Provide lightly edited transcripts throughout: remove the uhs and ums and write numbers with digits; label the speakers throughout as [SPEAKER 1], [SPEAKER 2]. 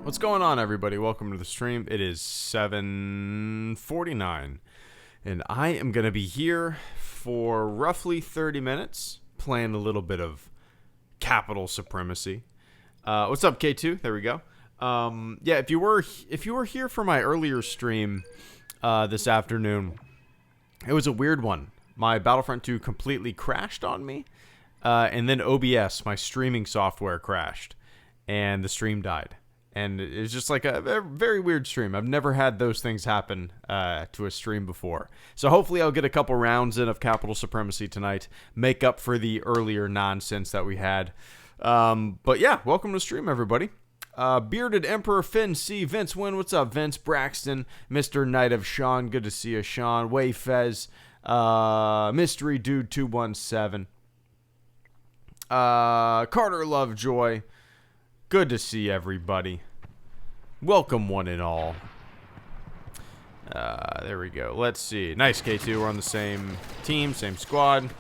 [SPEAKER 1] What's going on, everybody? Welcome to the stream. It is 7:49, and I am going to be here for roughly 30 minutes playing a little bit of Capital Supremacy. What's up, K2? There we go. Yeah, if you were here for my earlier stream this afternoon, it was a weird one. My Battlefront 2 completely crashed on me, and then OBS, my streaming software, crashed, and the stream died. And it's just like a very weird stream. I've never had those things happen to a stream before. So hopefully I'll get a couple rounds in of Capital Supremacy tonight, make up for the earlier nonsense that we had. But yeah, welcome to the stream, everybody. Bearded Emperor Finn C. Vince Wynn, what's up? Vince Braxton, Mr. Knight of Sean, good to see you, Sean. Way Fez, Mystery Dude 217, Carter Lovejoy. Good to see everybody. Welcome one and all. There we go. Let's see. Nice, K2. We're on the same team, same squad.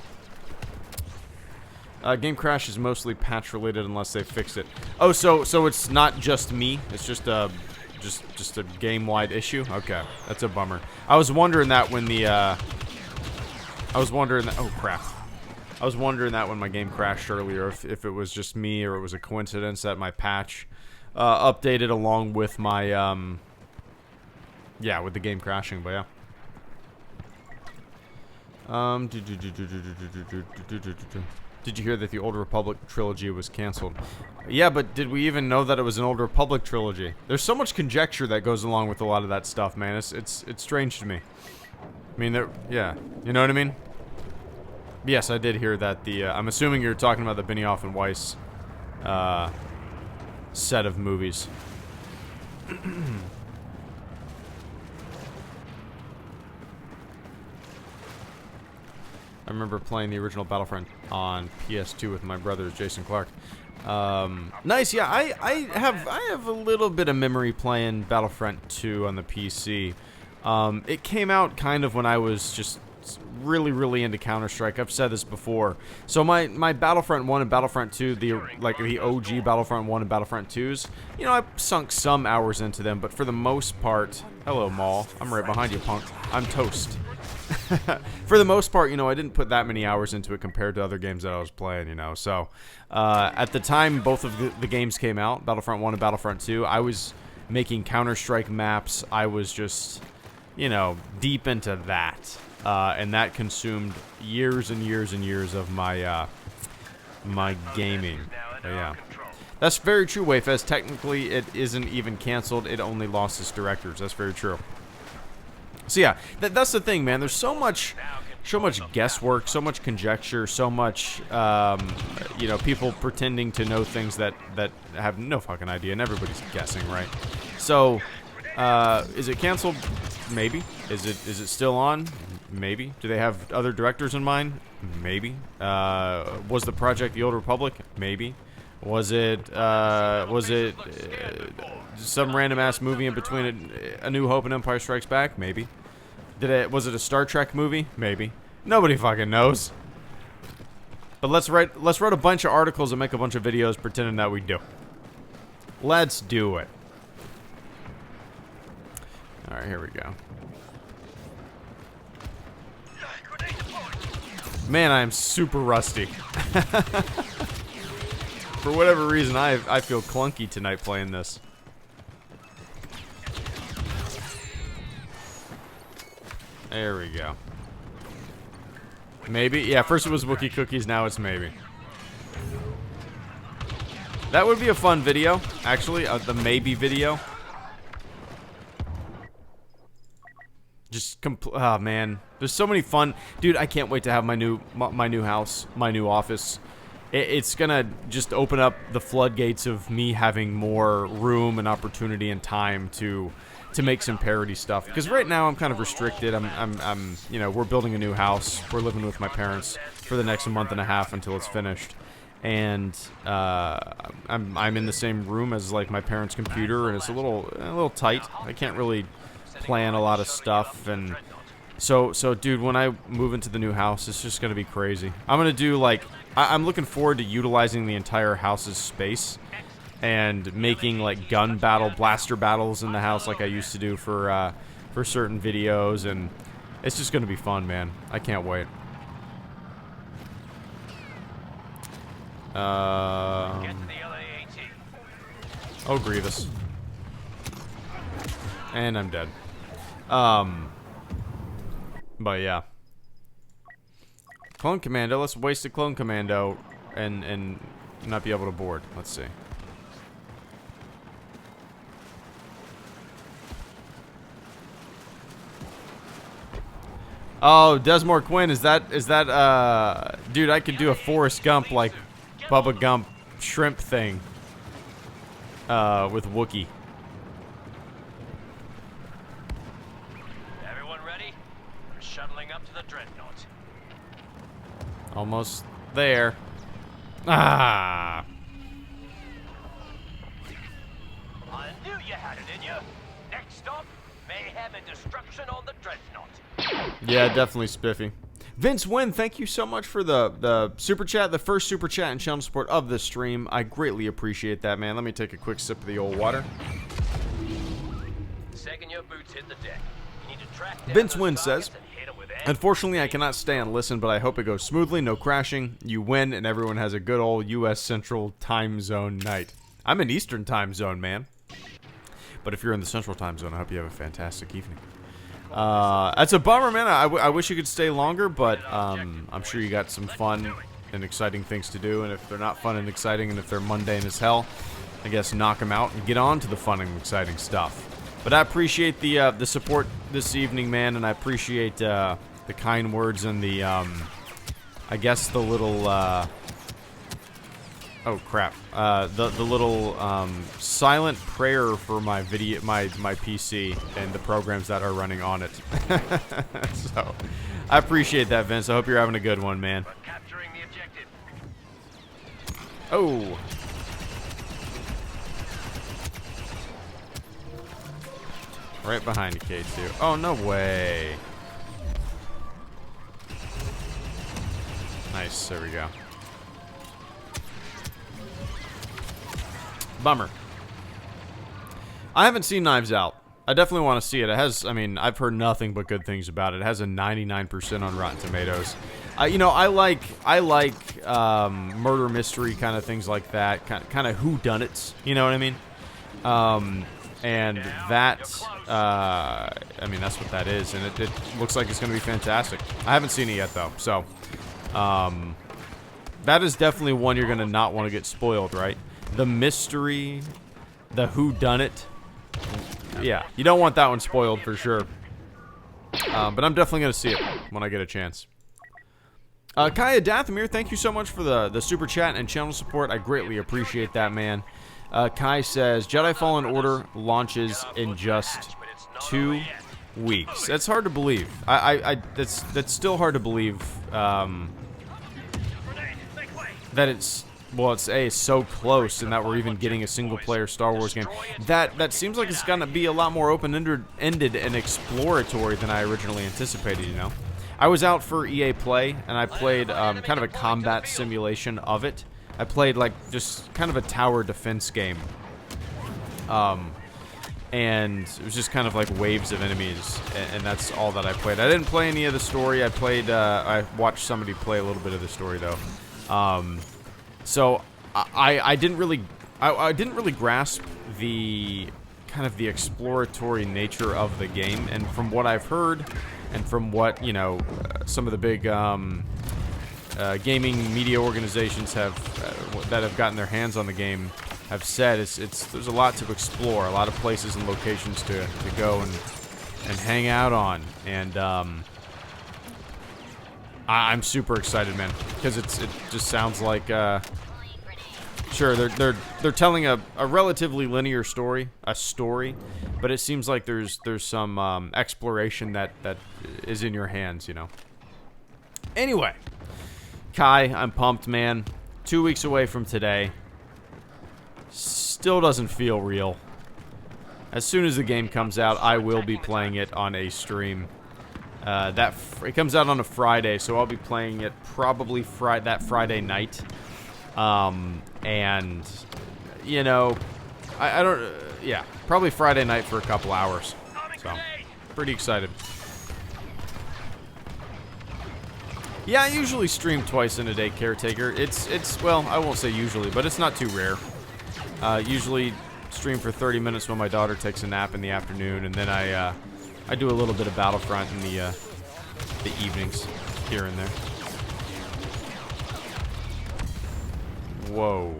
[SPEAKER 1] Game crash is mostly patch related unless they fix it. Oh, so it's not just me. It's just a game-wide issue. Okay, that's a bummer. I was wondering that when the oh crap. I was wondering that when my game crashed earlier, if it was just me or it was a coincidence that my patch updated along with my Yeah, with the game crashing, but yeah. Did you hear that the Old Republic trilogy was canceled? Yeah, but did we even know that it was an Old Republic trilogy? There's so much conjecture that goes along with a lot of that stuff, man. It's strange to me. I mean, yeah, you know what I mean? Yes, I did hear that. I'm assuming you're talking about the Benioff and Weiss set of movies. I remember playing the original Battlefront on PS2 with my brothers, Jason Clark. Nice, yeah. I have a little bit of memory playing Battlefront 2 on the PC. It came out kind of when I was just really into Counter-Strike. I've said this before. So my Battlefront 1 and Battlefront 2, the OG Battlefront 1 and Battlefront 2s, you know, I sunk some hours into them, but for the most part, hello Maul, I'm right behind you, punk. I'm toast. For the most part, you know, I didn't put that many hours into it compared to other games that I was playing, you know. So, at the time both of the games came out, Battlefront 1 and Battlefront 2, I was making Counter-Strike maps. I was just, you know, deep into that. And that consumed years and years and years of my, my gaming. But yeah. That's very true, Wayfest. Technically, it isn't even canceled. It only lost its directors. That's very true. So yeah, that's the thing, man. There's so much guesswork, so much conjecture, so much, you know, people pretending to know things that have no fucking idea, and everybody's guessing, right? So, is it canceled? Maybe. Is it still on? Maybe. Do they have other directors in mind? Maybe. Was the project the Old Republic? Maybe. Was it some random ass movie in between A New Hope and Empire Strikes Back? Maybe. Was it a Star Trek movie? Maybe. Nobody fucking knows. But let's write a bunch of articles and make a bunch of videos pretending that we do. Let's do it. All right, here we go. Man, I am super rusty. For whatever reason, I feel clunky tonight playing this. There we go. Maybe? Yeah, first it was Wookiee Cookies, now it's maybe. That would be a fun video, actually, the maybe video. Just oh man, there's so many fun, dude. I can't wait to have my new house, my new office. It's gonna just open up the floodgates of me having more room and opportunity and time to make some parody stuff. Because right now I'm kind of restricted. I'm you know, we're building a new house. We're living with my parents for the next month and a half until it's finished, and I'm in the same room as like my parents' computer, and it's a little tight. I can't really plan a lot of stuff, and so dude, when I move into the new house, it's just gonna be crazy. I'm gonna do like I'm looking forward to utilizing the entire house's space and making like gun battle, blaster battles in the house like I used to do for certain videos, and it's just gonna be fun, man. I can't wait. Oh, Grievous. And I'm dead. But yeah. Clone Commando, let's waste a Clone Commando and not be able to board. Let's see. Oh, Desmore Quinn, is that dude, I could do a Forrest Gump like Bubba Gump shrimp thing with Wookiee.
[SPEAKER 2] Shuttling up to the dreadnought.
[SPEAKER 1] Almost there. Ah.
[SPEAKER 2] I knew you had it in you. Next stop, mayhem and destruction on the dreadnought.
[SPEAKER 1] Yeah, definitely spiffy. Vince Wynn, thank you so much for the super chat, the first super chat and channel support of the stream. I greatly appreciate that, man. Let me take a quick sip of the old water.
[SPEAKER 2] Second your boots hit the deck. You need to track down
[SPEAKER 1] Vince
[SPEAKER 2] those
[SPEAKER 1] Wynn
[SPEAKER 2] targets
[SPEAKER 1] says,
[SPEAKER 2] and hit 'em with air.
[SPEAKER 1] unfortunately, I cannot stay and listen, but I hope it goes smoothly, no crashing. You win, and everyone has a good old U.S. Central Time Zone night. I'm in Eastern Time Zone, man. But if you're in the Central Time Zone, I hope you have a fantastic evening. That's a bummer, man. I wish you could stay longer, but I'm sure you got some fun and exciting things to do. And if they're not fun and exciting, and if they're mundane as hell, I guess knock them out and get on to the fun and exciting stuff. But I appreciate the support this evening, man, and I appreciate the kind words and the I guess the little oh crap, the little silent prayer for my video, my PC and the programs that are running on it. So I appreciate that, Vince. I hope you're having a good one, man.
[SPEAKER 2] Capturing the objective.
[SPEAKER 1] Oh. Right behind you, K2. Oh, no way. Nice, there we go. Bummer. I haven't seen Knives Out. I definitely want to see it. It has, I mean, I've heard nothing but good things about it. It has a 99% on Rotten Tomatoes. You know, I like murder mystery kind of things like that. Kind of whodunits. You know what I mean? And that, I mean, that's what that is, and it looks like it's going to be fantastic. I haven't seen it yet, though, so that is definitely one you're going to not want to get spoiled, right? The mystery, the whodunit, yeah, you don't want that one spoiled for sure. But I'm definitely going to see it when I get a chance. Kaya Dathomir, thank you so much for the super chat and channel support. I greatly appreciate that, man. Kai says, Jedi Fallen Order launches in just 2 weeks. That's hard to believe. That's still hard to believe, that it's, well, it's so close and that we're even getting a single-player Star Wars game. That seems like it's gonna be a lot more open-ended and exploratory than I originally anticipated, you know? I was out for EA Play, and I played kind of a combat simulation of it. I played, like, just kind of a tower defense game. And it was just kind of like waves of enemies, and that's all that I played. I didn't play any of the story. I watched somebody play a little bit of the story, though. So I didn't really grasp the kind of the exploratory nature of the game, and from what I've heard, and from what, you know, some of the big gaming media organizations that have gotten their hands on the game have said, there's a lot to explore, a lot of places and locations to go and hang out on, and I'm super excited, man, because it just sounds like sure they're telling a relatively linear story, but it seems like there's some exploration that is in your hands, you know. Anyway, Kai, I'm pumped, man. 2 weeks away from today. Still doesn't feel real. As soon as the game comes out, I will be playing it on a stream. It comes out on a Friday, so I'll be playing it probably that Friday night. And, you know, I don't, yeah, probably Friday night for a couple hours. So, pretty excited. Yeah, I usually stream twice in a day, Caretaker. It's well, I won't say usually, but it's not too rare. Usually stream for 30 minutes when my daughter takes a nap in the afternoon, and then I do a little bit of Battlefront in the evenings, here and there. Whoa.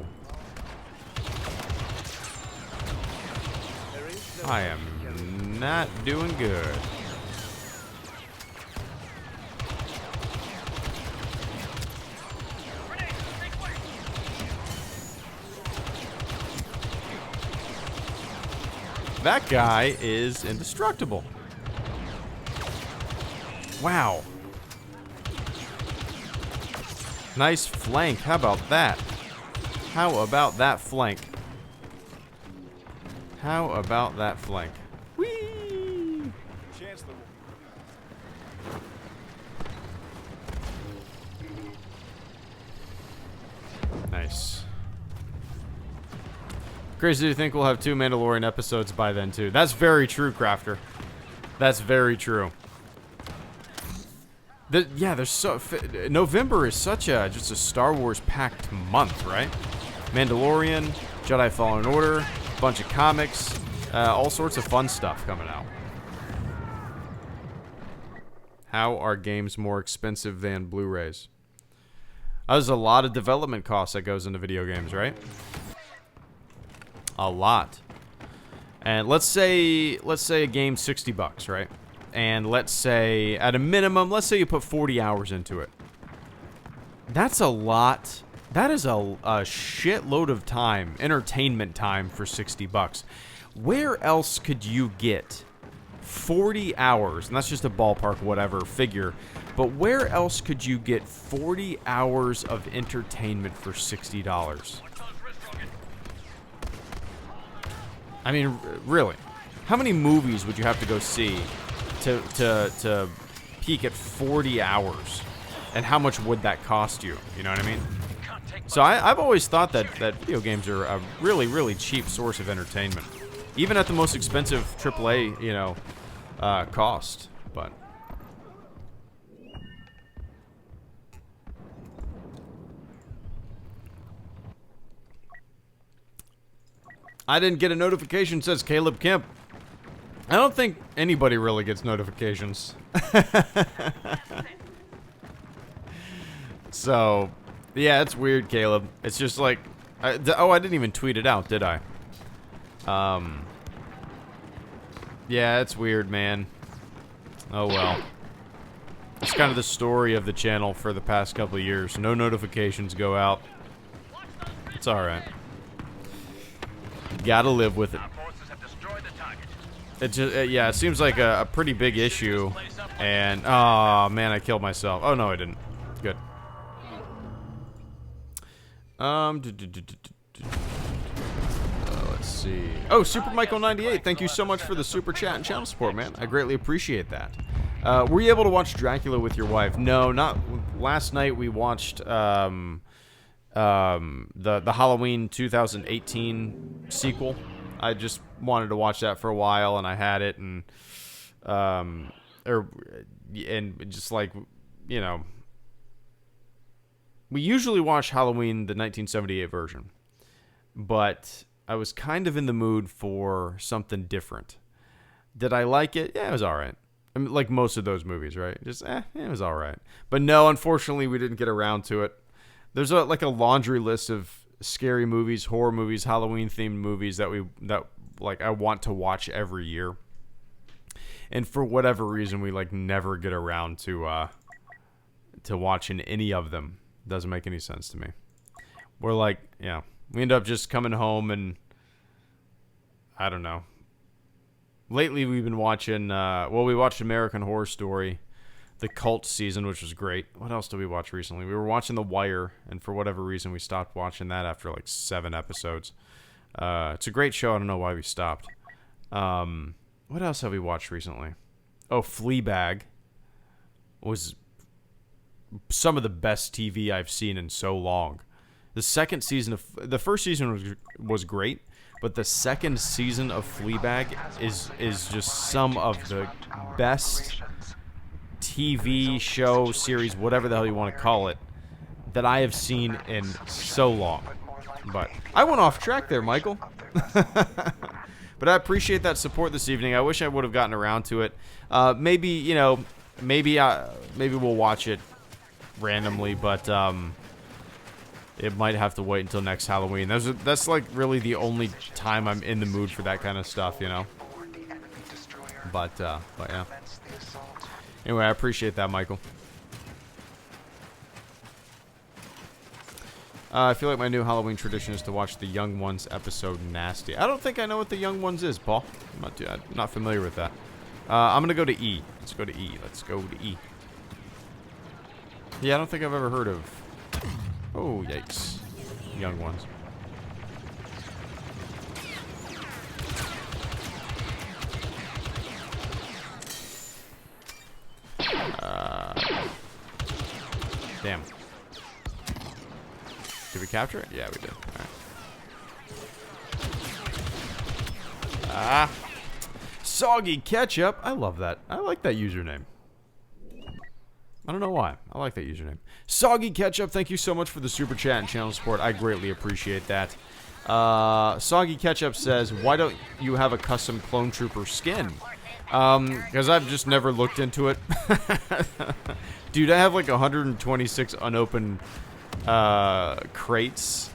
[SPEAKER 1] I am not doing good. That guy is indestructible. Wow. Nice flank. How about that? How about that flank? How about that flank? Whee! Nice. Crazy to think we'll have 2 Mandalorian episodes by then, too. That's very true, Crafter. That's very true. Yeah, there's so... November is such just a Star Wars-packed month, right? Mandalorian, Jedi Fallen Order, bunch of comics, All sorts of fun stuff coming out. How are games more expensive than Blu-rays? There's a lot of development costs that goes into video games, right? A lot. And let's say a game's $60, right? And let's say, at a minimum, let's say you put 40 hours into it. That's a lot. That is a shitload of time, entertainment time for $60. Where else could you get 40 hours, and that's just a ballpark whatever figure, but where else could you get 40 hours of entertainment for $60? I mean, really, how many movies would you have to go see to peak at 40 hours? And how much would that cost you? You know what I mean? So I've always thought that video games are a really, really cheap source of entertainment. Even at the most expensive AAA, you know, cost. But I didn't get a notification, says Caleb Kemp. I don't think anybody really gets notifications. So, yeah, it's weird, Caleb. It's just like, I didn't even tweet it out, did I? Yeah, it's weird, man. Oh well. It's kind of the story of the channel for the past couple of years. No notifications go out. It's alright. Gotta live with it. It just, yeah, it seems like a pretty big issue. And, oh man, I killed myself. Oh no, I didn't. Good. Let's see. Oh, Super Michael 98. Thank you so much for the super chat and channel support, man. I greatly appreciate that. Were you able to watch Dracula with your wife? No, not last night. We watched the Halloween 2018 sequel. I just wanted to watch that for a while, and I had it, and just like, you know, we usually watch Halloween the 1978 version, but I was kind of in the mood for something different. Did I like it? Yeah, it was all right. I mean, like most of those movies, right? Just, it was all right. But no, unfortunately, we didn't get around to it. There's like a laundry list of scary movies, horror movies, Halloween-themed movies that I want to watch every year. And for whatever reason, we like never get around to watching any of them. Doesn't make any sense to me. We're like, yeah, we end up just coming home and I don't know. Lately, we've been watching. We watched American Horror Story, the cult season, which was great. What else did we watch recently? We were watching The Wire, and for whatever reason, we stopped watching that after like 7 episodes. It's a great show. I don't know why we stopped. What else have we watched recently? Oh, Fleabag was some of the best TV I've seen in so long. The second season of the first season was great, but the second season of Fleabag is just some of the best TV show series, whatever the hell you want to call it, that I have seen in so long. But I went off track there, Michael. But I appreciate that support this evening. I wish I would have gotten around to it. Maybe we'll watch it randomly, but it might have to wait until next Halloween. That's like really the only time I'm in the mood for that kind of stuff, you know. But yeah. Anyway, I appreciate that, Michael. I feel like my new Halloween tradition is to watch the Young Ones episode Nasty. I don't think I know what the Young Ones is, Paul. I'm not familiar with that. I'm going to go to E. Let's go to E. Let's go to E. Yeah, I don't think I've ever heard of... Oh, yikes. Young Ones. Damn. Did we capture it? Yeah, we did. Alright. Ah. Soggy Ketchup. I love that. I like that username. I don't know why. I like that username. Soggy Ketchup, thank you so much for the super chat and channel support. I greatly appreciate that. Soggy Ketchup says, why don't you have a custom Clone Trooper skin? Because I've just never looked into it. Dude, I have like 126 unopened crates.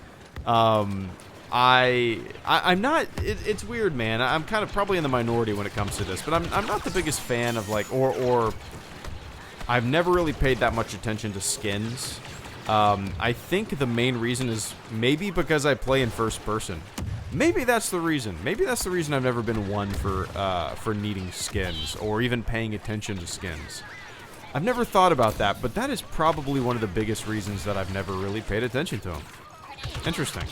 [SPEAKER 1] I'm not. It's weird, man. I'm kind of probably in the minority when it comes to this, but I'm not the biggest fan of like or I've never really paid that much attention to skins. I think the main reason is maybe because I play in first person. Maybe that's the reason. Maybe that's the reason I've never been one for needing skins or even paying attention to skins. I've never thought about that, but that is probably one of the biggest reasons that I've never really paid attention to them. Interesting.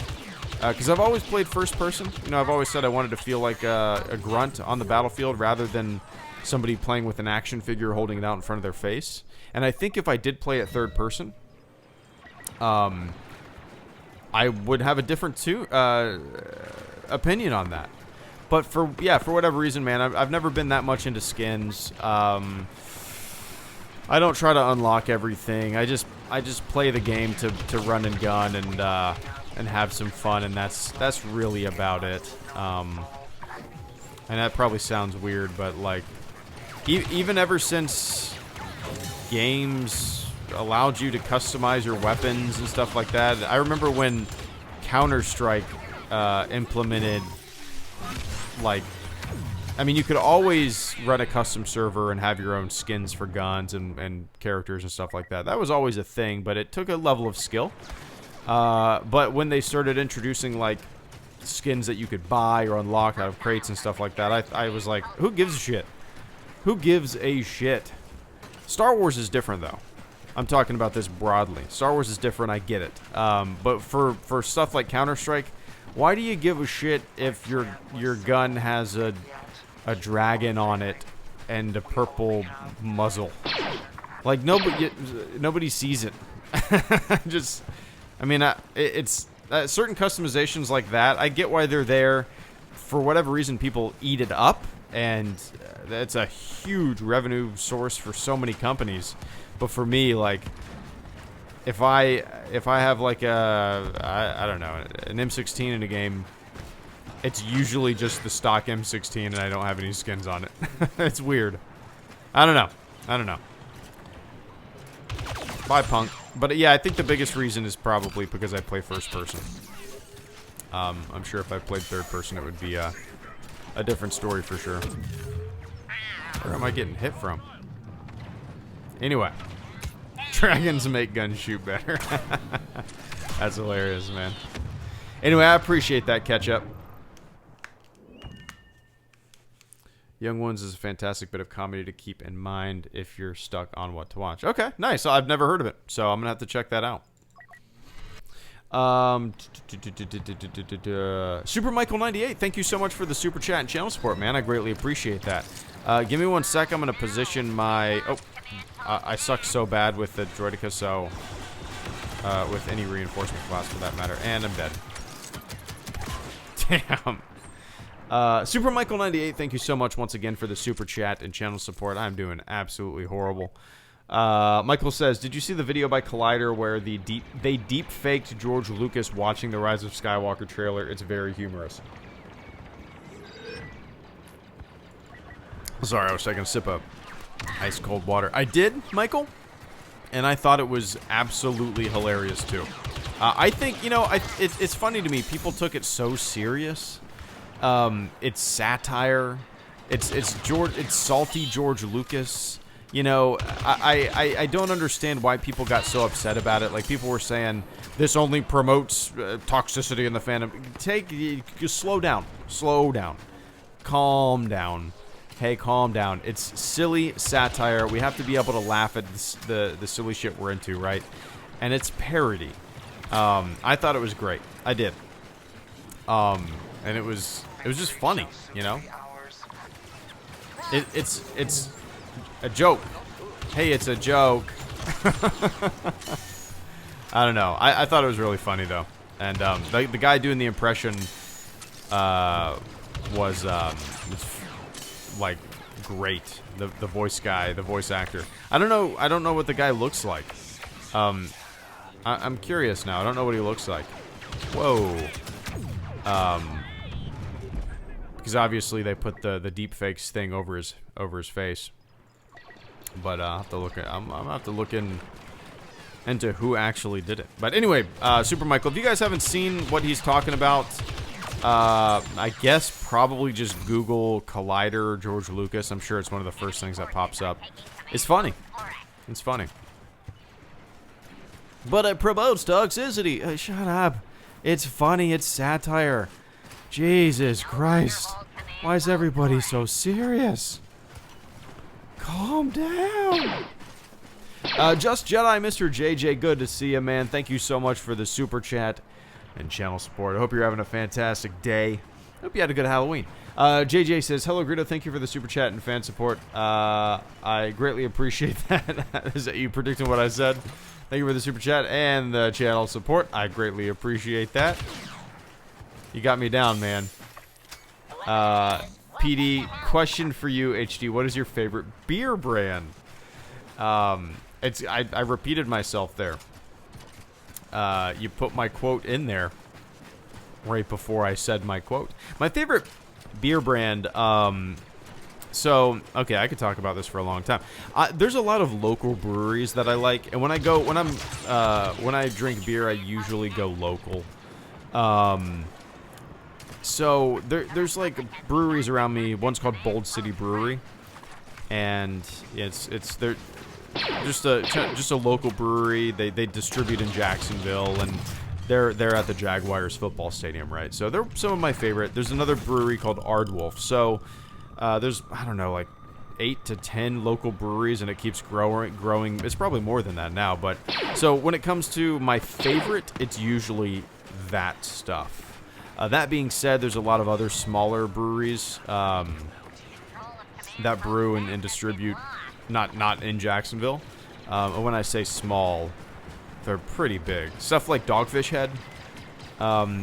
[SPEAKER 1] Because I've always played first person. You know, I've always said I wanted to feel like a grunt on the battlefield rather than somebody playing with an action figure holding it out in front of their face. And I think if I did play it third person, I would have a different opinion on that. But for whatever reason, man, I've never been that much into skins. I don't try to unlock everything. I just play the game to run and gun and have some fun, and that's really about it. And that probably sounds weird, but like even ever since games allowed you to customize your weapons and stuff like that, I remember when Counter-Strike implemented, like, I mean, you could always run a custom server and have your own skins for guns and characters and stuff like that. That was always a thing, but it took a level of skill. But when they started introducing, like, skins that you could buy or unlock out of crates and stuff like that, I was like, who gives a shit? Who gives a shit? Star Wars is different, though. I'm talking about this broadly. Star Wars is different, I get it. But for stuff like Counter-Strike, why do you give a shit if your gun has a dragon on it and a purple muzzle? Like, nobody sees it. Just, I mean, it's certain customizations like that, I get why they're there. For whatever reason, people eat it up, and it's a huge revenue source for so many companies. But for me, like, if I have like I don't know, an M16 in a game, it's usually just the stock M16 and I don't have any skins on it. It's weird. I don't know. Bye, punk. But yeah, I think the biggest reason is probably because I play first person. I'm sure if I played third person, it would be a different story for sure. Where am I getting hit from? Anyway, dragons make guns shoot better. That's hilarious, man. Anyway, I appreciate that catch-up. Young Ones is a fantastic bit of comedy to keep in mind if you're stuck on what to watch. Okay, nice. I've never heard of it, so I'm going to have to check that out. Super Michael 98, thank you so much for the super chat and channel support, man. I greatly appreciate that. Give me 1 sec. I'm going to position my... Oh, I suck so bad with the Droideka, so... with any reinforcement class for that matter. And I'm dead. Damn. Super Michael 98, thank you so much once again for the super chat and channel support. I'm doing absolutely horrible. Michael says, did you see the video by Collider where they deep faked George Lucas watching the Rise of Skywalker trailer? It's very humorous. Sorry, I was taking a sip of ice cold water. I did, Michael, and I thought it was absolutely hilarious too. I think, you know, it's funny to me. People took it so serious. It's satire. It's salty George Lucas. You know, I don't understand why people got so upset about it. Like, people were saying this only promotes toxicity in the fandom. Just slow down, calm down. Hey, calm down. It's silly satire. We have to be able to laugh at the silly shit we're into, right? And it's parody. I thought it was great. I did. And it was just funny, you know. It's a joke. Hey, it's a joke. I don't know. I thought it was really funny though, and the guy doing the impression was like great. The voice guy, the voice actor. I don't know what the guy looks like. I'm curious now. I don't know what he looks like. Whoa. Because obviously they put the deep fakes thing over his face. But I'll have to look at, I'm gonna have to look into who actually did it. But anyway, Super Michael, if you guys haven't seen what he's talking about, I guess probably just Google Collider George Lucas. I'm sure it's one of the first things that pops up. It's funny. It's funny. But it promotes toxicity. Shut up. It's funny. It's satire. Jesus Christ. Why is everybody so serious? Calm down. Just Jedi, Mr. JJ, good to see you, man. Thank you so much for the super chat and channel support. I hope you're having a fantastic day. Hope you had a good Halloween. JJ says, hello, Greedo. Thank you for the super chat and fan support. I greatly appreciate that. Is that you predicting what I said? Thank you for the super chat and the channel support. I greatly appreciate that. You got me down, man. PD, question for you, HD. What is your favorite beer brand? I repeated myself there. You put my quote in there right before I said my quote. My favorite beer brand, so, okay, I could talk about this for a long time. There's a lot of local breweries that I like, and when I drink beer, I usually go local. So there's like breweries around me. One's called Bold City Brewery, and they're just a local brewery. They distribute in Jacksonville, and they're at the Jaguars football stadium, right? So they're some of my favorite. There's another brewery called Ardwolf. So there's, I don't know, like 8 to 10 local breweries, and it keeps growing. It's probably more than that now, but so when it comes to my favorite, it's usually that stuff. That being said, there's a lot of other smaller breweries that brew and distribute, not in Jacksonville. When I say small, they're pretty big. Stuff like Dogfish Head,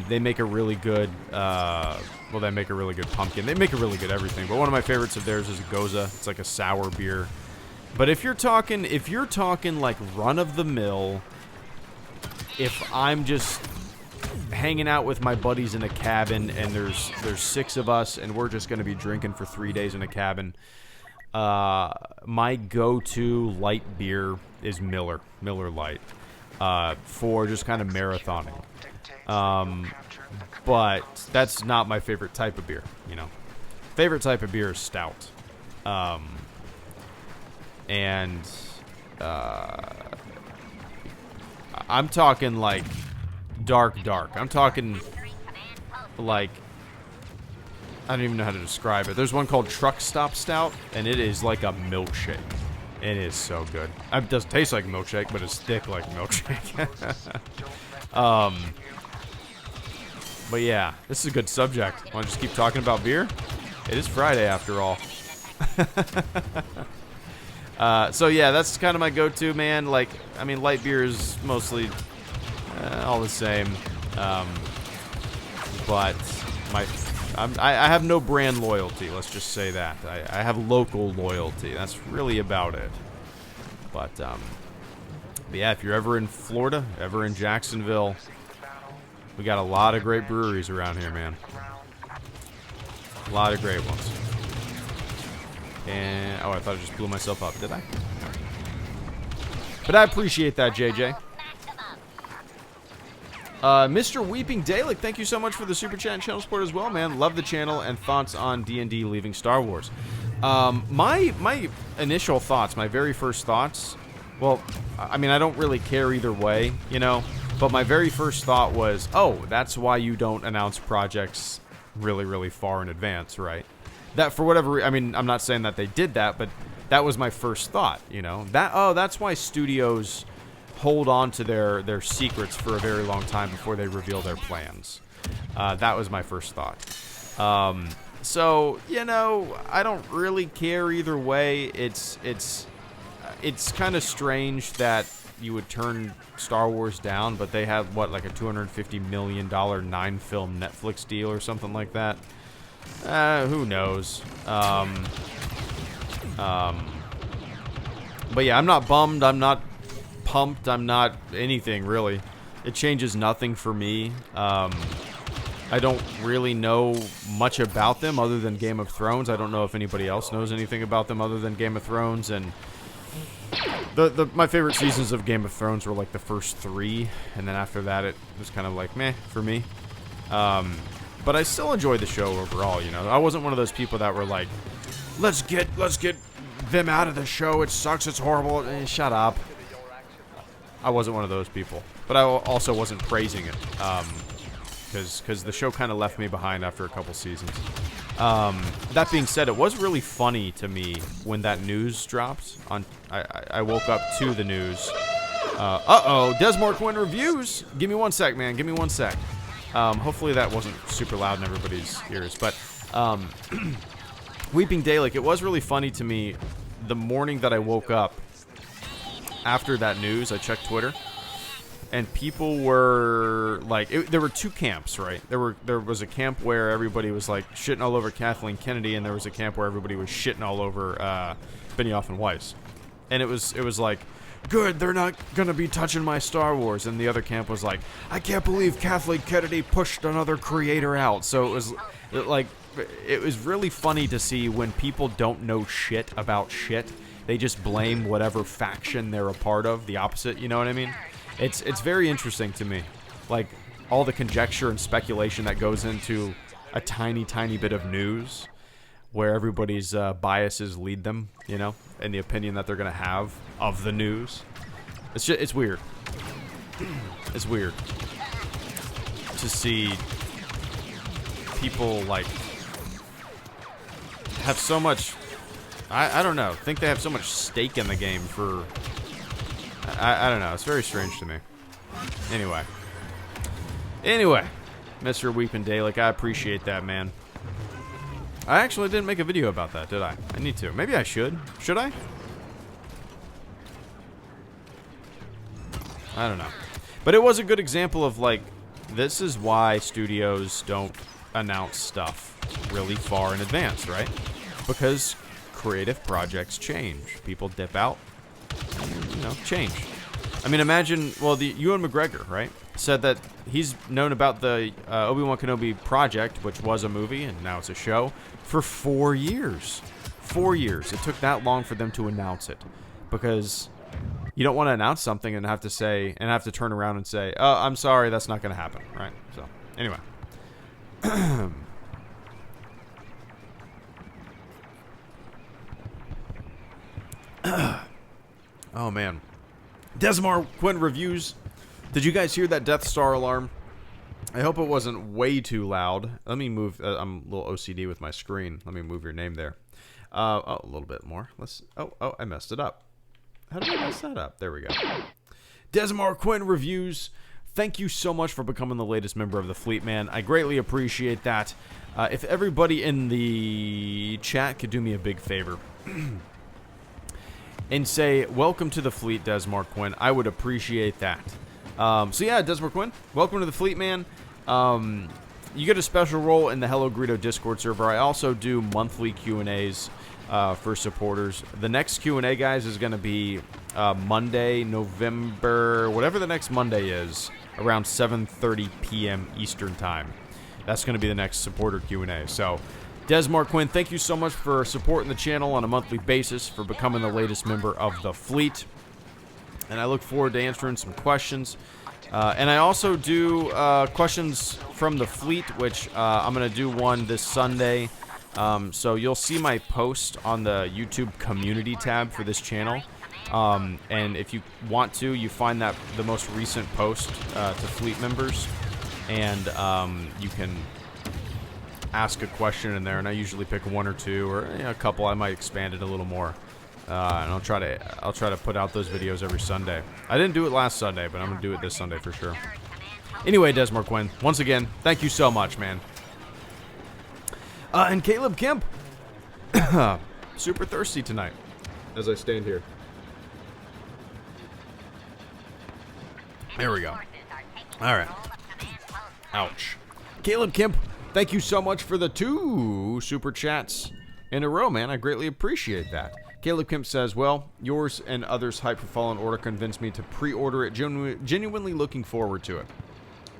[SPEAKER 1] they make a really good, they make a really good pumpkin. They make a really good everything. But one of my favorites of theirs is Goza. It's like a sour beer. But if you're talking like run of the mill, if I'm just hanging out with my buddies in a cabin and there's 6 of us and we're just going to be drinking for 3 days in a cabin, my go-to light beer is Miller Lite, for just kind of marathoning. But that's not my favorite type of beer, you know. Favorite type of beer is stout. I'm talking like dark. I'm talking like, I don't even know how to describe it. There's one called Truck Stop Stout, and it is like a milkshake. It is so good. It does taste like milkshake, but it's thick like milkshake. But yeah, this is a good subject. Want to just keep talking about beer? It is Friday after all. So yeah, that's kind of my go-to, man. Like, I mean, light beer is mostly all the same. But I have no brand loyalty. Let's just say that. I have local loyalty. That's really about it. But yeah, if you're ever in Florida, ever in Jacksonville, we got a lot of great breweries around here, man. A lot of great ones. And oh, I thought I just blew myself up, did I? But I appreciate that, JJ. Mr. Weeping Dalek, thank you so much for the super chat and channel support as well, man. Love the channel and thoughts on D&D leaving Star Wars. My initial thoughts, my very first thoughts, well, I mean, I don't really care either way, you know, but my very first thought was, oh, that's why you don't announce projects really, really far in advance, right? That, for whatever, I mean, I'm not saying that they did that, but that was my first thought, you know? That's why studios hold on to their secrets for a very long time before they reveal their plans. That was my first thought. So, you know, I don't really care either way. It's kind of strange that you would turn Star Wars down, but they have, what, like a $250 million 9-film Netflix deal or something like that. Who knows? But yeah, I'm not bummed. I'm not pumped. I'm not anything, really. It changes nothing for me. I don't really know much about them other than Game of Thrones. I don't know if anybody else knows anything about them other than Game of Thrones. And my favorite seasons of Game of Thrones were like the first 3, and then after that it was kind of like meh for me. But I still enjoyed the show overall. You know, I wasn't one of those people that were like, let's get them out of the show. It sucks. It's horrible. Shut up. I wasn't one of those people, but I also wasn't praising it. Because the show kind of left me behind after a couple seasons. That being said, it was really funny to me when that news dropped. I woke up to the news. Uh-oh, Desmore Quinn reviews. Give me one sec, man. Give me one sec. Hopefully that wasn't super loud in everybody's ears. But Weeping Day, like, it was really funny to me the morning that I woke up. After that news, I checked Twitter. And people were like, there were 2 camps, right? There was a camp where everybody was like shitting all over Kathleen Kennedy, and there was a camp where everybody was shitting all over Benioff and Weiss. And it was like, good, they're not gonna be touching my Star Wars. And the other camp was like, I can't believe Kathleen Kennedy pushed another creator out. So it was really funny to see when people don't know shit about shit. They just blame whatever faction they're a part of, the opposite. You know what I mean? It's very interesting to me, like all the conjecture and speculation that goes into a tiny bit of news, where everybody's biases lead them, you know, and the opinion that they're gonna have of the news. It's weird. It's weird to see people like have so much. I don't know. Think they have so much stake in the game for. I don't know. It's very strange to me. Anyway, Mr. Weeping Day, like, I appreciate that, man. I actually didn't make a video about that, did I? I need to. Maybe I should. Should I? I don't know. But it was a good example of, like, this is why studios don't announce stuff really far in advance, right? Because creative projects change. People dip out. You know, change. I mean, imagine, well, Ewan McGregor, right, said that he's known about the Obi-Wan Kenobi project, which was a movie, and now it's a show, for 4 years. 4 years. It took that long for them to announce it. Because you don't want to announce something and have to turn around and say, oh, I'm sorry, that's not going to happen, right? So, anyway. Oh, man. Desmar Quinn reviews. Did you guys hear that Death Star alarm? I hope it wasn't way too loud. Let me move. I'm a little OCD with my screen. Let me move your name there. Oh, a little bit more. Oh, I messed it up. How did I mess that up? There we go. Desmar Quinn reviews. Thank you so much for becoming the latest member of the fleet, man. I greatly appreciate that. If everybody in the chat could do me a big favor and say, welcome to the fleet, Desmar Quinn, I would appreciate that. So yeah, Desmar Quinn, welcome to the fleet, man. You get a special role in the Hello Greedo Discord server. I also do monthly Q&As for supporters. The next Q&A, guys, is going to be Monday, November, whatever the next Monday is, around 7:30 p.m. Eastern Time. That's going to be the next supporter Q&A. So, Desmar Quinn, thank you so much for supporting the channel on a monthly basis, for becoming the latest member of the fleet. And I look forward to answering some questions. And I also do questions from the fleet, which I'm going to do one this Sunday. So you'll see my post on the YouTube community tab for this channel. And if you want to, you find that the most recent post to fleet members. And you can ask a question in there, and I usually pick one or two, or a couple. I might expand it a little more, and I'll try to put out those videos every Sunday. I didn't do it last Sunday, but I'm gonna do it this Sunday for sure. Anyway, Desmar Quinn, once again, thank you so much, man. And Caleb Kemp, super thirsty tonight as I stand here. There we go. All right. Ouch. Caleb Kemp, thank you so much for the 2 super chats in a row, man. I greatly appreciate that. Caleb Kemp says, well, yours and others' hype for Fallen Order convinced me to pre-order it, genuinely looking forward to it.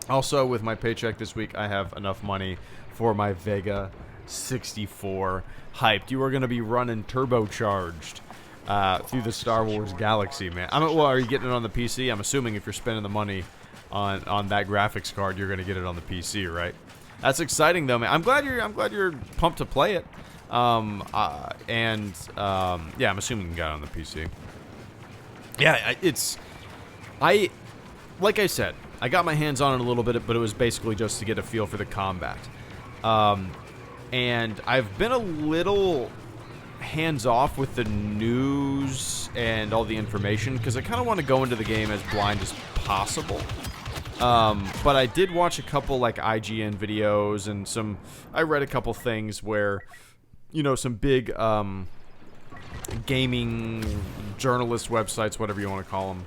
[SPEAKER 1] Also, with my paycheck this week, I have enough money for my Vega 64. Hyped. You are going to be running turbocharged through the Star Wars galaxy, man. Well, are you getting it on the PC? I'm assuming if you're spending the money on that graphics card, you're going to get it on the PC, right? That's exciting, though, man. I'm glad you're pumped to play it. Yeah, I'm assuming you got it on the PC. Yeah, like I said, I got my hands on it a little bit, but it was basically just to get a feel for the combat. And I've been a little hands-off with the news and all the information, because I kind of want to go into the game as blind as possible. But I did watch a couple, like, IGN videos, and I read a couple things where, you know, some big, gaming journalist websites, whatever you want to call them,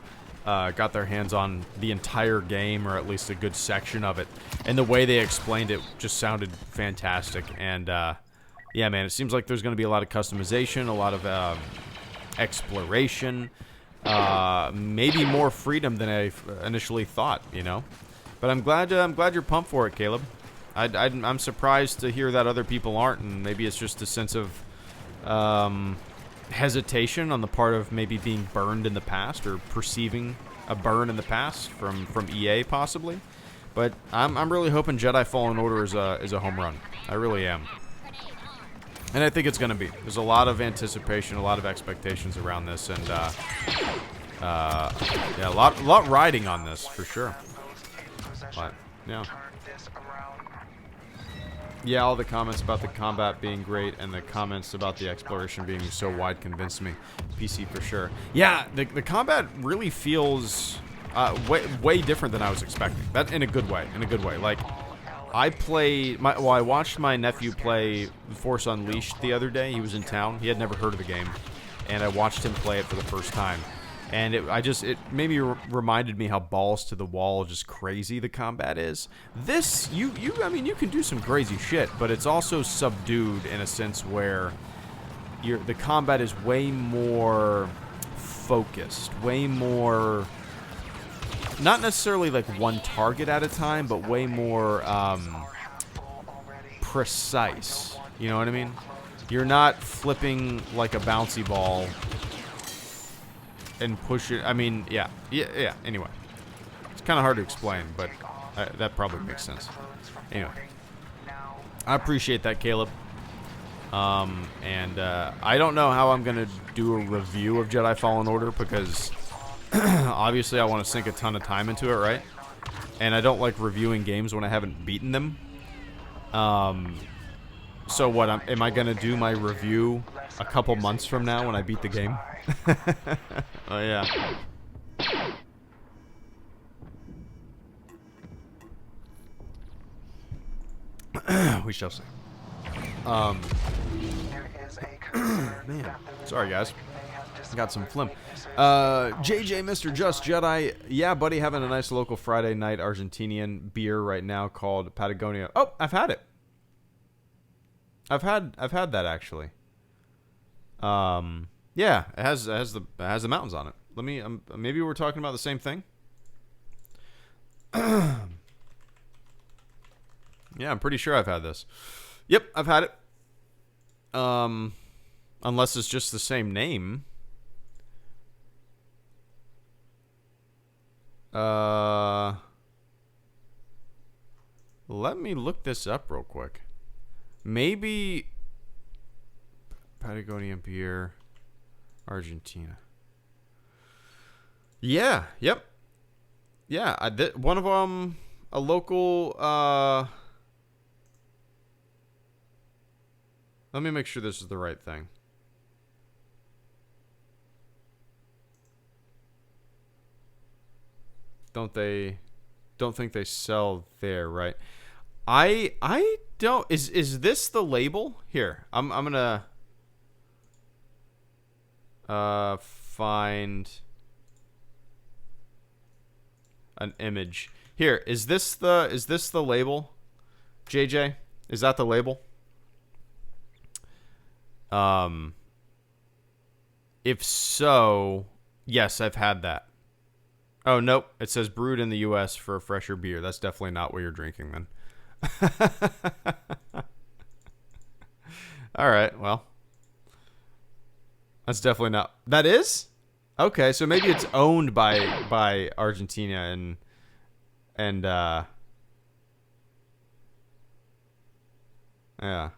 [SPEAKER 1] got their hands on the entire game, or at least a good section of it. And the way they explained it just sounded fantastic. And, yeah, man, it seems like there's going to be a lot of customization, a lot of exploration, maybe more freedom than I initially thought, you know? But I'm glad you're pumped for it, Caleb. I'm surprised to hear that other people aren't, and maybe it's just a sense of hesitation on the part of maybe being burned in the past, or perceiving a burn in the past from EA possibly. But I'm really hoping Jedi Fallen Order is a home run. I really am. And I think it's going to be. There's a lot of anticipation, a lot of expectations around this, and yeah, a lot riding on this for sure. But yeah. Yeah, all the comments about the combat being great and the comments about the exploration being so wide convinced me. PC for sure. Yeah, the combat really feels way different than I was expecting. That in a good way. In a good way. Like, I watched my nephew play Force Unleashed the other day. He was in town. He had never heard of the game, and I watched him play it for the first time. And it maybe reminded me how balls to the wall, just crazy the combat is. This, I mean, you can do some crazy shit, but it's also subdued in a sense where the combat is way more focused, way more, not necessarily like one target at a time, but way more precise. You know what I mean? You're not flipping like a bouncy ball and push it. I mean, yeah. Anyway, it's kind of hard to explain, but that probably makes sense. Anyway, I appreciate that, Caleb. And I don't know how I'm gonna do a review of Jedi Fallen Order, because obviously I want to sink a ton of time into it, right? And I don't like reviewing games when I haven't beaten them. So what? Am I gonna do my review a couple months from now when I beat the game? Oh yeah. We shall see. Man, sorry guys. Got some phlegm. JJ, Mr. Just Jedi. Yeah, buddy, having a nice local Friday night Argentinian beer right now called Patagonia. Oh, I've had it. I've had that actually. Yeah, it has the mountains on it. Let me maybe we're talking about the same thing. Yeah, I'm pretty sure I've had this. Yep, I've had it. Unless it's just the same name. Let me look this up real quick. Maybe Patagonian beer, Argentina. Yeah. Yep. Yeah. One of them, a local. Let me make sure this is the right thing. Don't think they sell there, right? I don't. Is this the label? Here, I'm gonna find an image. Here, is this the label? JJ, is that the label? If so, yes, I've had that. Oh, nope. It says brewed in the U.S. for a fresher beer. That's definitely not what you're drinking, then. All right, well. That's definitely not... That is? Okay, so maybe it's owned by Argentina and yeah.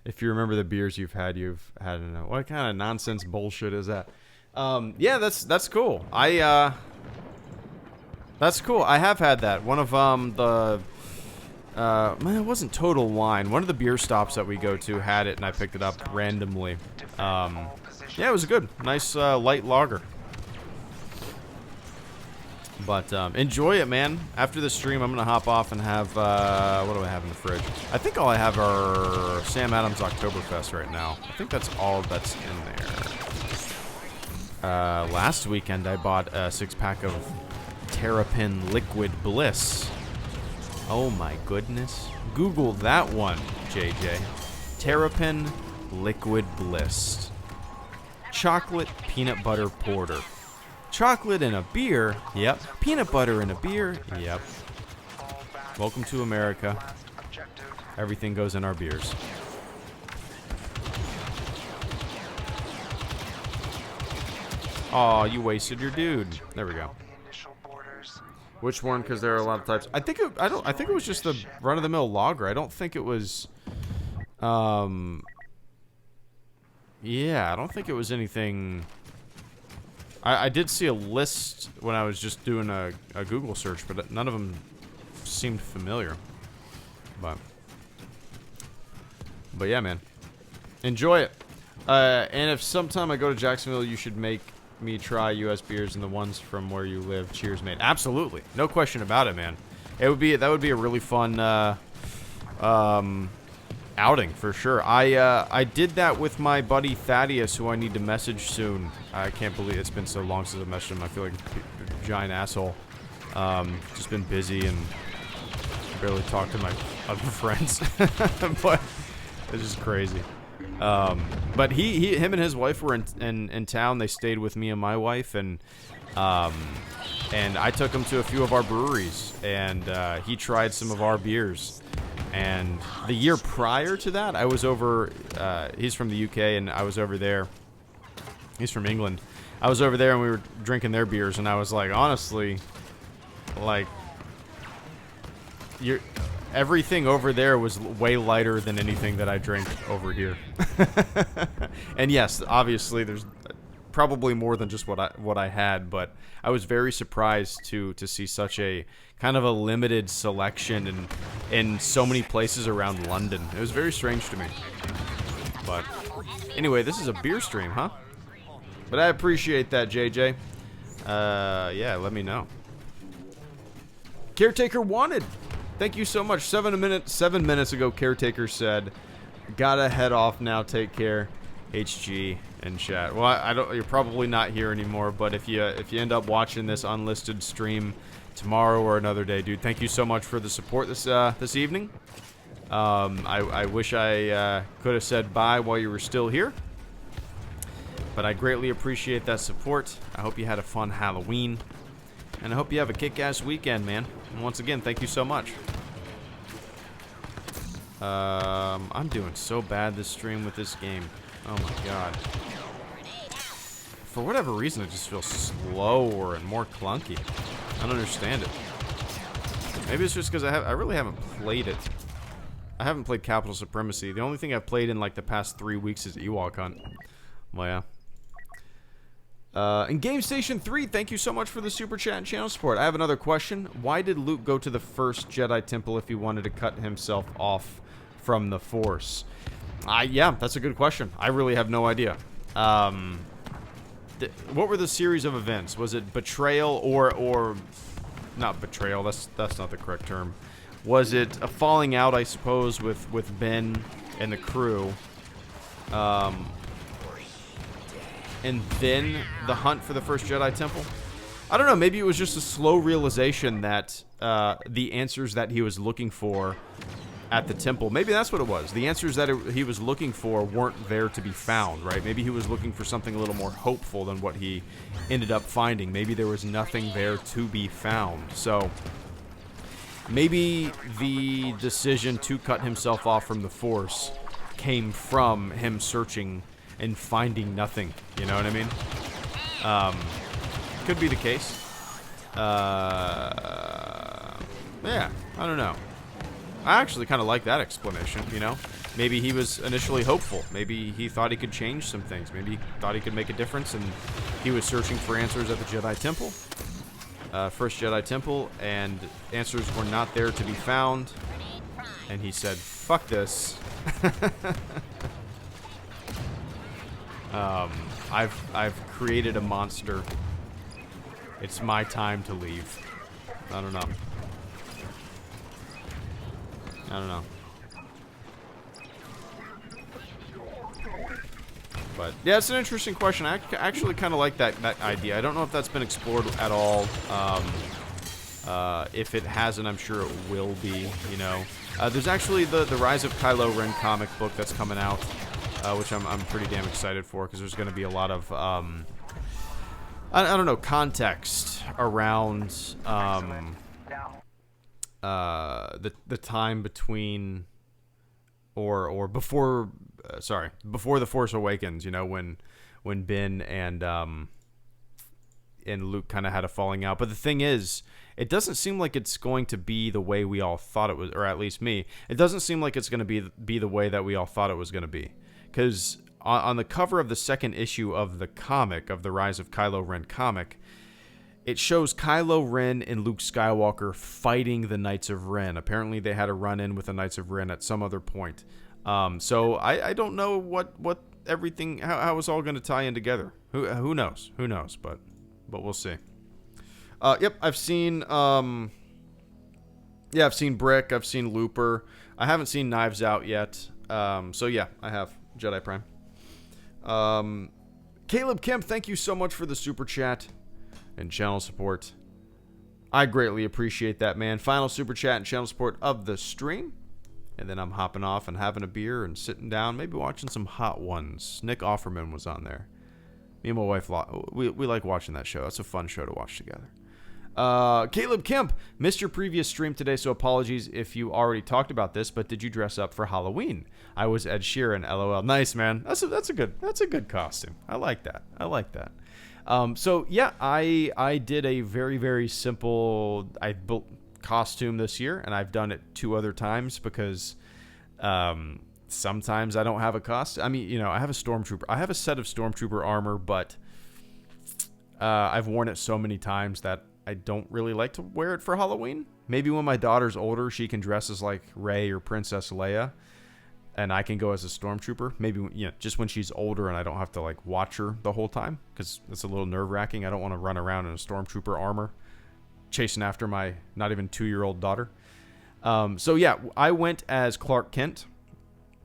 [SPEAKER 1] If you remember the beers you've had enough. What kind of nonsense bullshit is that? Yeah, that's cool. That's cool. I have had that. One of the man, it wasn't Total Wine. One of the beer stops that we go to had it, and I picked it up randomly. Yeah, it was good. Nice light lager. But enjoy it, man. After the stream, I'm gonna hop off and have what do I have in the fridge? I think all I have are Sam Adams Oktoberfest right now. I think that's all that's in there. Last weekend, I bought a 6-pack of Terrapin Liquid Bliss. Oh my goodness! Google that one, JJ. Terrapin Liquid Bliss. Chocolate peanut butter porter. Chocolate in a beer? Yep. Peanut butter in a beer? Yep. Welcome to America. Everything goes in our beers. Aw, you wasted your dude. There we go. Which one? Because there are a lot of types. I think it was just the run-of-the-mill lager. I don't think it was. Yeah, I don't think it was anything. I did see a list when I was just doing a Google search, but none of them seemed familiar. But yeah, man, enjoy it. And if sometime I go to Jacksonville, you should make me try U.S. beers and the ones from where you live. Cheers, mate. Absolutely, no question about it, man. That would be a really fun outing for sure. I did that with my buddy Thaddeus, who I need to message soon. I can't believe it's been so long since I messaged him. I feel like a giant asshole. Just been busy and barely talked to my other friends. But it's just crazy. But him and his wife were in town. They stayed with me and my wife, and I took him to a few of our breweries, and he tried some of our beers. And the year prior to that, I was over, he's from the UK, and I was over there. He's from England. I was over there, and we were drinking their beers, and I was like, honestly, like, everything over there was way lighter than anything that I drink over here. And yes, obviously, there's probably more than just what I had, but I was very surprised to see such a kind of a limited selection in so many places around London. It was very strange to me. But anyway, this is a beer stream, huh? But I appreciate that, JJ. Yeah, let me know. Caretaker wanted. Thank you so much. 7 minutes ago, Caretaker said, "Gotta head off now. Take care." HG in chat. Well, I don't. You're probably not here anymore. But if you end up watching this unlisted stream tomorrow or another day, dude, thank you so much for the support this evening. I wish I could have said bye while you were still here, but I greatly appreciate that support. I hope you had a fun Halloween, and I hope you have a kick-ass weekend, man. And once again, thank you so much. I'm doing so bad this stream with this game. Oh my god. For whatever reason, it just feels slower and more clunky. I don't understand it. Maybe it's just because I really haven't played it. I haven't played Capital Supremacy. The only thing I've played in like the past 3 weeks is Ewok Hunt. Well, yeah. And Game Station 3, thank you so much for the super chat and channel support. I have another question. Why did Luke go to the first Jedi Temple if he wanted to cut himself off from the Force? Yeah, that's a good question. I really have no idea. What were the series of events? Was it betrayal or not betrayal? That's not the correct term. Was it a falling out, I suppose, with Ben and the crew? And then the hunt for the first Jedi Temple? I don't know. Maybe it was just a slow realization that the answers that he was looking for at the temple. Maybe that's what it was. The answers that he was looking for weren't there to be found, right? Maybe he was looking for something a little more hopeful than what he ended up finding. Maybe there was nothing there to be found. So maybe the decision to cut himself off from the Force came from him searching and finding nothing. You know what I mean? Could be the case. Yeah, I don't know. I actually kind of like that explanation, you know? Maybe he was initially hopeful. Maybe he thought he could change some things. Maybe he thought he could make a difference, and he was searching for answers at the Jedi Temple. First Jedi Temple, and answers were not there to be found. And he said, fuck this. I've created a monster. It's my time to leave. I don't know. I don't know. But yeah, it's an interesting question. I actually kind of like that idea. I don't know if that's been explored at all. If it hasn't, I'm sure it will be. You know, there's actually the Rise of Kylo Ren comic book that's coming out, which I'm pretty damn excited for, because there's going to be a lot of I don't know, context around the time between or before before The Force Awakens, you know, when Ben and Luke kind of had a falling out. But the thing is, it doesn't seem like it's going to be the way we all thought it was, or at least me. It doesn't seem like it's going to be the way that we all thought it was going to be, because on the cover of the second issue of the comic, of the Rise of Kylo Ren comic, it shows Kylo Ren and Luke Skywalker fighting the Knights of Ren. Apparently they had a run-in with the Knights of Ren at some other point. So I don't know what everything, how it's all going to tie in together. Who knows? Who knows? But we'll see. Yep, I've seen I've seen Brick, I've seen Looper. I haven't seen Knives Out yet. So yeah, I have Jedi Prime. Caleb Kemp, thank you so much for the super chat and channel support. I greatly appreciate that, man. Final super chat and channel support of the stream. And then I'm hopping off and having a beer and sitting down, maybe watching some Hot Ones. Nick Offerman was on there. Me and my wife, we like watching that show. That's a fun show to watch together. Caleb Kemp, missed your previous stream today, so apologies if you already talked about this, but did you dress up for Halloween? I was Ed Sheeran, LOL. Nice, man. That's a good costume. I like that. So yeah, I did a very, very simple, I built costume this year, and I've done it 2 other times because sometimes I don't have a costume. I mean, you know, I have a stormtrooper. I have a set of stormtrooper armor, but I've worn it so many times that I don't really like to wear it for Halloween. Maybe when my daughter's older, she can dress as like Rey or Princess Leia, and I can go as a stormtrooper. Maybe, you know, just when she's older and I don't have to like watch her the whole time, because it's a little nerve-wracking. I don't want to run around in a stormtrooper armor chasing after my not even 2-year-old daughter. So yeah, I went as Clark Kent.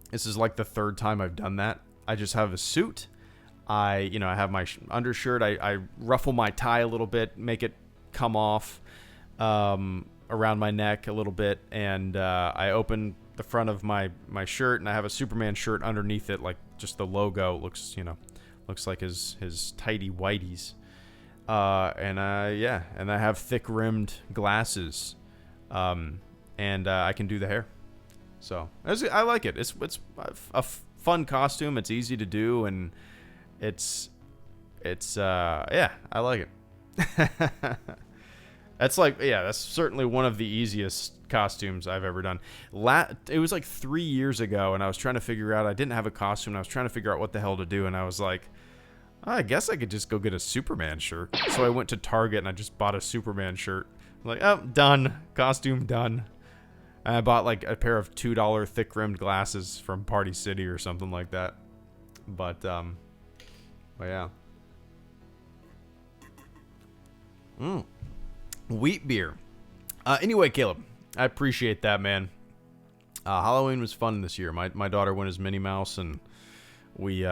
[SPEAKER 1] This is like the 3rd time I've done that. I just have a suit. I have my undershirt. I ruffle my tie a little bit, make it come off around my neck a little bit, and I open the front of my shirt, and I have a Superman shirt underneath it, like just the logo looks like his tidy whiteys. And I have thick rimmed glasses, and I can do the hair. So I like it. It's a fun costume. It's easy to do, and it's I like it. That's certainly one of the easiest costumes I've ever done. It was like 3 years ago, and I was trying to figure out, I didn't have a costume, and I was trying to figure out what the hell to do, and I was like, I guess I could just go get a Superman shirt. So I went to Target and I just bought a Superman shirt. I'm like, oh, done. Costume done. And I bought like a pair of $2 thick rimmed glasses from Party City or something like that. But yeah. Wheat beer. Anyway, Caleb, I appreciate that, man. Halloween was fun this year. My daughter went as Minnie Mouse, and we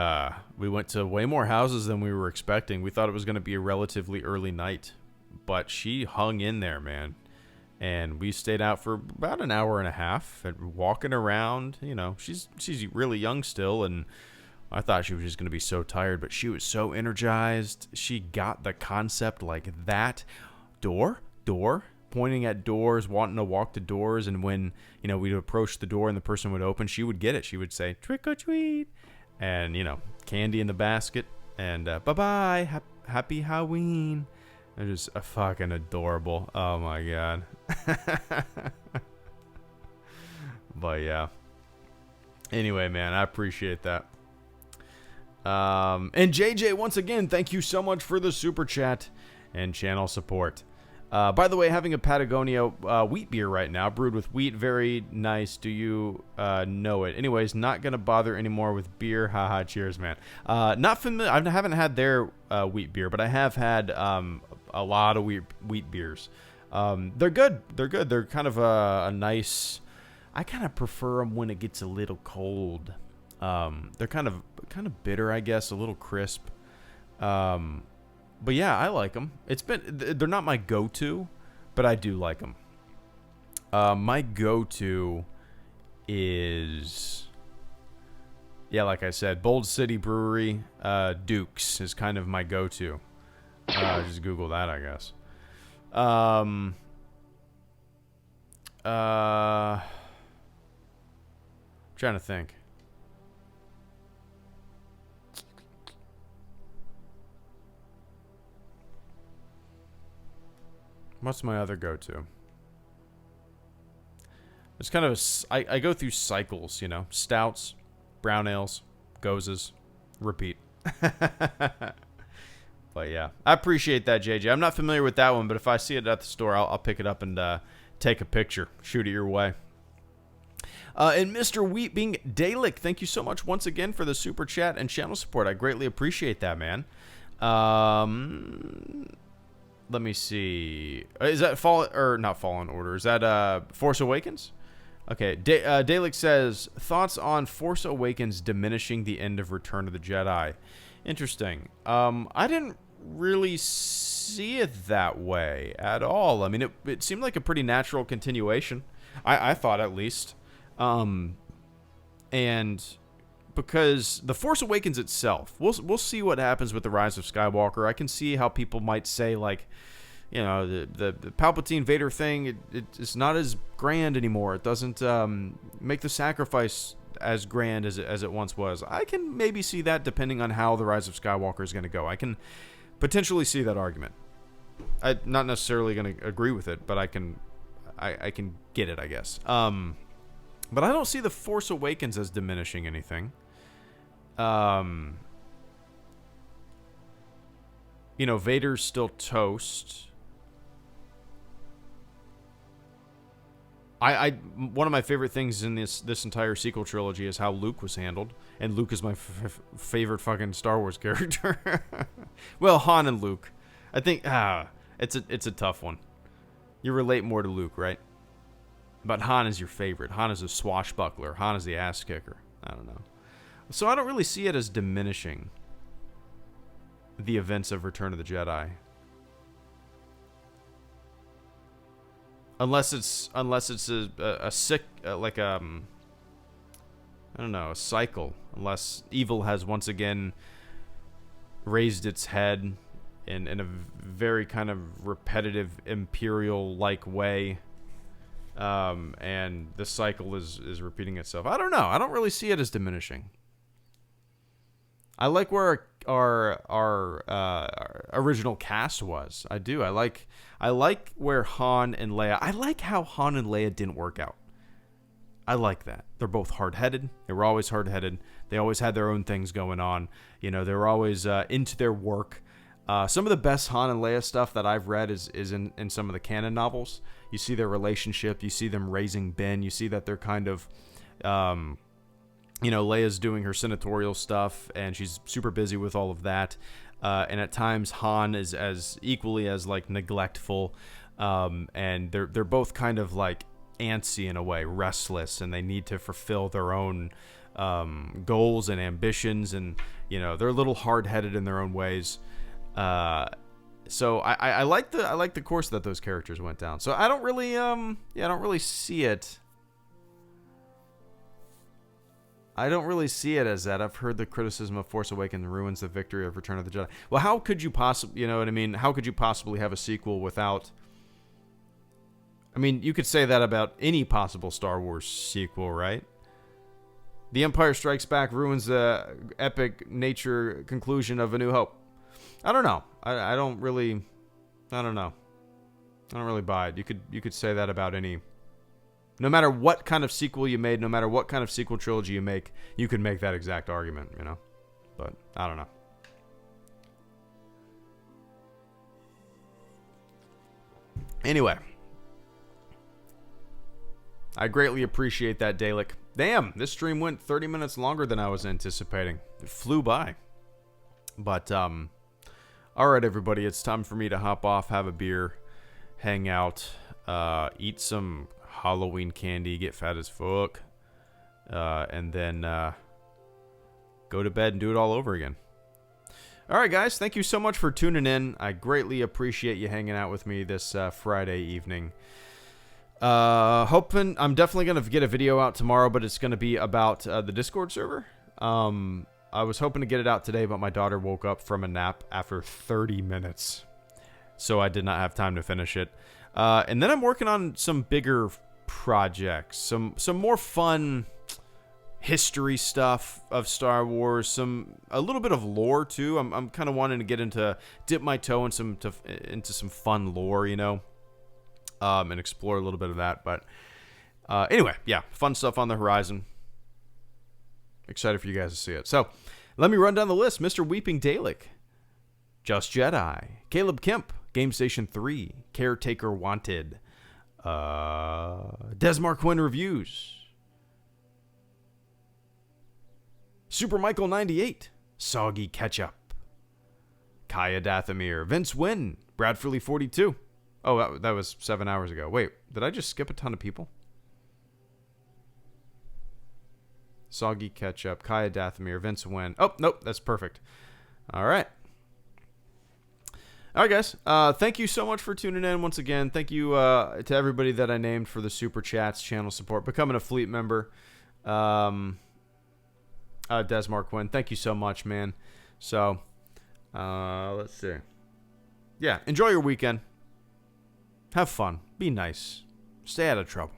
[SPEAKER 1] went to way more houses than we were expecting. We thought it was going to be a relatively early night, but she hung in there, man. And we stayed out for about an hour and a half and walking around. You know, she's really young still, and I thought she was just going to be so tired, but she was so energized. She got the concept like that. Door, pointing at doors, wanting to walk to doors, and when, you know, we'd approach the door and the person would open, she would get it. She would say, trick or treat, and, you know, candy in the basket, and bye-bye, happy Halloween. They're just fucking adorable. Oh my god. But yeah. Anyway, man, I appreciate that. And JJ, once again, thank you so much for the super chat and channel support. By the way, having a Patagonia wheat beer right now, brewed with wheat, very nice. Do you know it? Anyways, not gonna bother anymore with beer. Haha, cheers, man. Not familiar. I haven't had their wheat beer, but I have had a lot of wheat beers. They're good. They're kind of a nice. I kind of prefer them when it gets a little cold. They're kind of bitter, I guess, a little crisp. But yeah, I like them. They're not my go-to, but I do like them. My go-to is, yeah, like I said, Bold City Brewery, Duke's is kind of my go-to. Just Google that, I guess. Trying to think. What's my other go-to? It's kind of I go through cycles, you know. Stouts, brown ales, gozes, repeat. But yeah, I appreciate that, JJ. I'm not familiar with that one, but if I see it at the store, I'll pick it up and take a picture, shoot it your way. And Mr. Wheat Being Dalek, thank you so much once again for the super chat and channel support. I greatly appreciate that, man. Let me see. Is that not Fallen Order? Is that Force Awakens? Okay. Dalek says, thoughts on Force Awakens diminishing the end of Return of the Jedi. Interesting. I didn't really see it that way at all. I mean, it seemed like a pretty natural continuation. I thought, at least. And because The Force Awakens itself, we'll see what happens with The Rise of Skywalker. I can see how people might say, like, you know, the Palpatine Vader thing, it's not as grand anymore. It doesn't make the sacrifice as grand as it once was. I can maybe see that depending on how The Rise of Skywalker is going to go. I can potentially see that argument. I'm not necessarily going to agree with it, but I can get it, I guess. But I don't see The Force Awakens as diminishing anything. You know, Vader's still toast. One of my favorite things in this entire sequel trilogy is how Luke was handled, and Luke is my favorite fucking Star Wars character. Well, Han and Luke, I think it's a tough one. You relate more to Luke, right? But Han is your favorite. Han is a swashbuckler. Han is the ass kicker. I don't know. So I don't really see it as diminishing the events of Return of the Jedi. Unless it's a sick like I don't know, a cycle. Unless evil has once again raised its head in a very kind of repetitive imperial-like way, and the cycle is repeating itself. I don't know. I don't really see it as diminishing. I like where our original cast was. I do. I like where Han and Leia. I like how Han and Leia didn't work out. I like that. They're both hard-headed. They were always hard-headed. They always had their own things going on. You know, they were always into their work. Some of the best Han and Leia stuff that I've read is in some of the canon novels. You see their relationship. You see them raising Ben. You see that they're kind of, you know, Leia's doing her senatorial stuff, and she's super busy with all of that. And at times, Han is as equally as like neglectful. And they're both kind of like antsy in a way, restless, and they need to fulfill their own goals and ambitions. And, you know, they're a little hard-headed in their own ways. So I like the course that those characters went down. So I don't really I don't really see it. I don't really see it as that. I've heard the criticism of Force Awakens ruins the victory of Return of the Jedi. Well, how could you possibly, you know what I mean? How could you possibly have a sequel without... I mean, you could say that about any possible Star Wars sequel, right? The Empire Strikes Back ruins the epic nature conclusion of A New Hope. I don't know. I don't really... I don't know. I don't really buy it. You could say that about any... No matter what kind of sequel you made, no matter what kind of sequel trilogy you make, you could make that exact argument, you know? But, I don't know. Anyway. I greatly appreciate that, Dalek. Damn, this stream went 30 minutes longer than I was anticipating. It flew by. But, alright, everybody, it's time for me to hop off, have a beer, hang out, eat some Halloween candy, get fat as fuck, and then go to bed and do it all over again. Alright, guys, thank you so much for tuning in. I greatly appreciate you hanging out with me this Friday evening. Hoping I'm definitely going to get a video out tomorrow, but it's going to be about the Discord server. I was hoping to get it out today, but my daughter woke up from a nap after 30 minutes, so I did not have time to finish it. And then I'm working on some bigger projects, some more fun history stuff of Star Wars, a little bit of lore too. I'm kind of wanting to get dip my toe into some fun lore, you know, and explore a little bit of that. But anyway, yeah, fun stuff on the horizon. Excited for you guys to see it. So let me run down the list. Mr. Weeping Dalek, Just Jedi, Caleb Kemp, Game Station 3, Caretaker Wanted, Desmar Quinn Reviews, Super Michael 98, Soggy Ketchup, Kaya Dathomir, Vince Wynn, Bradfully 42. Oh, that was 7 hours ago. Wait, did I just skip a ton of people? Soggy Ketchup, Kaya Dathomir, Vince Wynn. Oh, nope, that's perfect. All right. All right, guys. Thank you so much for tuning in once again. Thank you to everybody that I named for the super chats, channel support, becoming a fleet member. Desmar Quinn, thank you so much, man. So, let's see. Yeah, enjoy your weekend. Have fun. Be nice. Stay out of trouble.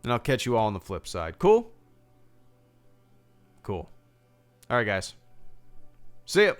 [SPEAKER 1] And I'll catch you all on the flip side. Cool? Cool. All right, guys. See ya.